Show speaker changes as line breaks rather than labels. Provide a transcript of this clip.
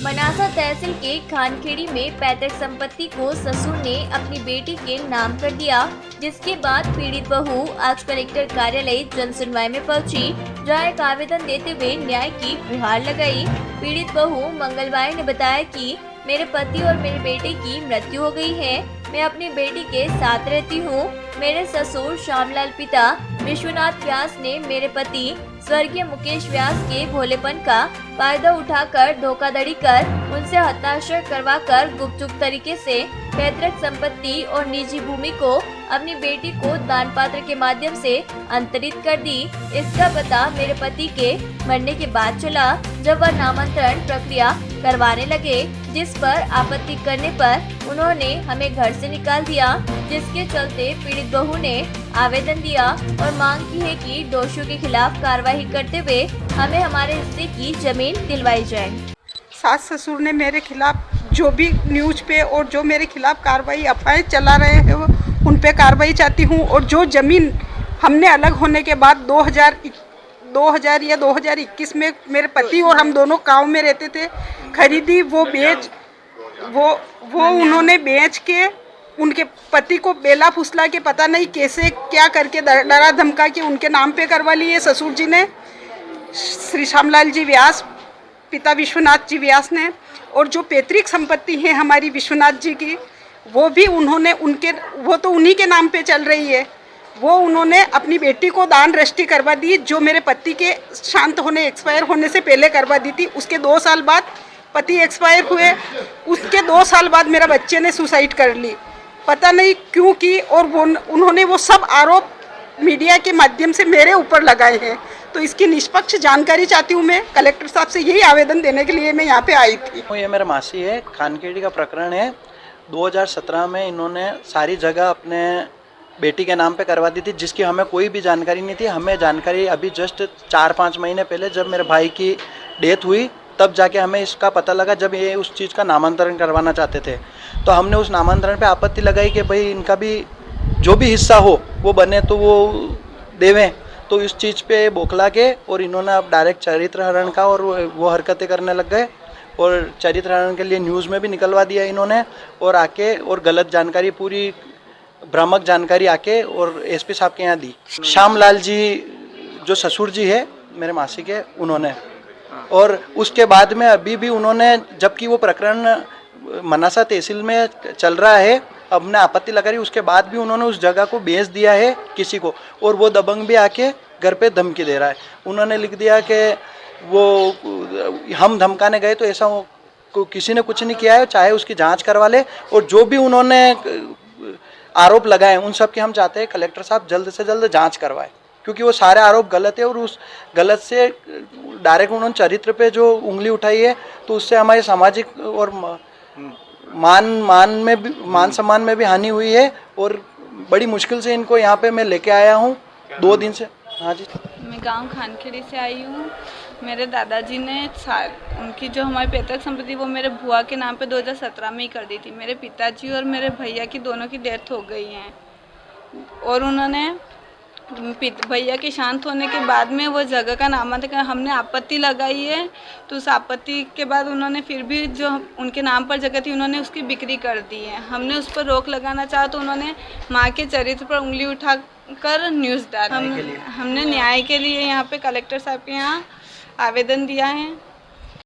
मनासा तहसील के खानखेड़ी में पैतृक संपत्ति को ससुर ने अपनी बेटी के नाम कर दिया, जिसके बाद पीड़ित बहू आज कलेक्टर कार्यालय जन सुनवाई में पहुंची, जहां एक आवेदन देते हुए न्याय की गुहार लगाई। पीड़ित बहू मंगलवार ने बताया कि मेरे पति और मेरे बेटे की मृत्यु हो गई है। मैं अपनी बेटी के साथ रहती हूँ। मेरे ससुर श्यामलाल पिता विश्वनाथ व्यास ने मेरे पति स्वर्गीय मुकेश व्यास के भोलेपन का फायदा उठाकर धोखाधड़ी कर उनसे हस्ताक्षर करवाकर गुपचुप तरीके से पैतृक संपत्ति और निजी भूमि को अपनी बेटी को दान पात्र के माध्यम से अंतरित कर दी। इसका पता मेरे पति के मरने के बाद चला, जब वह नामांतरण प्रक्रिया करवाने लगे, जिस पर आपत्ति करने पर उन्होंने हमें घर से निकाल दिया, जिसके चलते पीड़ित बहू ने आवेदन दिया और मांग की है कि दोषियों के खिलाफ कार्रवाई करते हुए हमें हमारे हिस्से की जमीन दिलवाई जाए।
सास ससुर ने मेरे खिलाफ जो भी न्यूज़ पे और जो मेरे खिलाफ कार्रवाई अफवाहें चला रहे हैं वो उन पे कार्रवाई चाहती हूँ। और जो ज़मीन हमने अलग होने के बाद 2000 या 2021 में मेरे पति और हम दोनों गांव में रहते थे, खरीदी, वो उन्होंने बेच के उनके पति को बेला फुसला के पता नहीं कैसे क्या करके डरा धमका के उनके नाम पे करवा लिए ससुर जी ने, श्री श्यामलाल जी व्यास, पिता विश्वनाथ जी व्यास ने। और जो पैतृक संपत्ति है हमारी विश्वनाथ जी की, वो भी वो तो उन्हीं के नाम पे चल रही है। वो उन्होंने अपनी बेटी को दान रजिस्ट्री करवा दी, जो मेरे पति के शांत होने एक्सपायर होने से पहले करवा दी थी। उसके 2 साल बाद पति एक्सपायर हुए, उसके 2 साल बाद मेरा बच्चे ने सुसाइड कर ली, पता नहीं क्यों की। और उन्होंने वो सब आरोप मीडिया के माध्यम से मेरे ऊपर लगाए हैं। तो इसकी निष्पक्ष जानकारी चाहती हूँ मैं कलेक्टर साहब से, यही आवेदन देने के लिए मैं यहाँ पे आई थी।
ये मेरा मासी है, खानखेड़ी का प्रकरण है। 2017 में इन्होंने सारी जगह अपने बेटी के नाम पे करवा दी थी, जिसकी हमें कोई भी जानकारी नहीं थी। हमें जानकारी अभी जस्ट 4-5 महीने पहले जब मेरे भाई की डेथ हुई तब जाके हमें इसका पता लगा, जब ये उस चीज़ का नामांतरण करवाना चाहते थे। तो हमने उस नामांतरण पे आपत्ति लगाई कि भाई इनका भी जो भी हिस्सा हो वो बने तो वो देवें। तो इस चीज़ पे बौखला के और इन्होंने अब डायरेक्ट चरित्र हरण का और वो हरकतें करने लग गए। और चरित्र हरण के लिए न्यूज़ में भी निकलवा दिया इन्होंने, और आके और गलत जानकारी, पूरी भ्रामक जानकारी आके और एसपी साहब के यहाँ दी। श्यामलाल जी जो ससुर जी है मेरे मासी के, उन्होंने, और उसके बाद में अभी भी उन्होंने, जबकि वो प्रकरण मनासा तहसील में चल रहा है, अब ने आपत्ति लगा रही, उसके बाद भी उन्होंने उस जगह को बेच दिया है किसी को। और वो दबंग भी आके घर पे धमकी दे रहा है। उन्होंने लिख दिया कि वो हम धमकाने गए तो ऐसा किसी ने कुछ नहीं किया है, चाहे उसकी जांच करवा ले। और जो भी उन्होंने आरोप लगाए उन सब की हम चाहते हैं कलेक्टर साहब जल्द से जल्द जांच करवाए, क्योंकि वो सारे आरोप गलत है। और उस गलत से डायरेक्ट उन्होंने चरित्र पे जो उंगली उठाई है, तो उससे हमारे सामाजिक और मान सम्मान में भी हानि हुई है। और बड़ी मुश्किल से इनको यहाँ पे मैं लेके आया हूँ 2 दिन से। हाँ जी,
मैं गांव खानखेड़ी से आई हूँ। मेरे दादाजी ने उनकी जो हमारी पैतृक संपत्ति वो मेरे बुआ के नाम पे 2017 में ही कर दी थी। मेरे पिताजी और मेरे भैया की दोनों की डेथ हो गई है। और उन्होंने भैया के शांत होने के बाद में वो जगह का नामांतरण हमने आपत्ति लगाई है। तो उस आपत्ति के बाद उन्होंने फिर भी जो उनके नाम पर जगह थी उन्होंने उसकी बिक्री कर दी है। हमने उस पर रोक लगाना चाहा तो उन्होंने माँ के चरित्र पर उंगली उठाकर न्यूज़ डाला। हमने न्याय के लिए यहाँ पे कलेक्टर साहब के यहाँ आवेदन दिया है।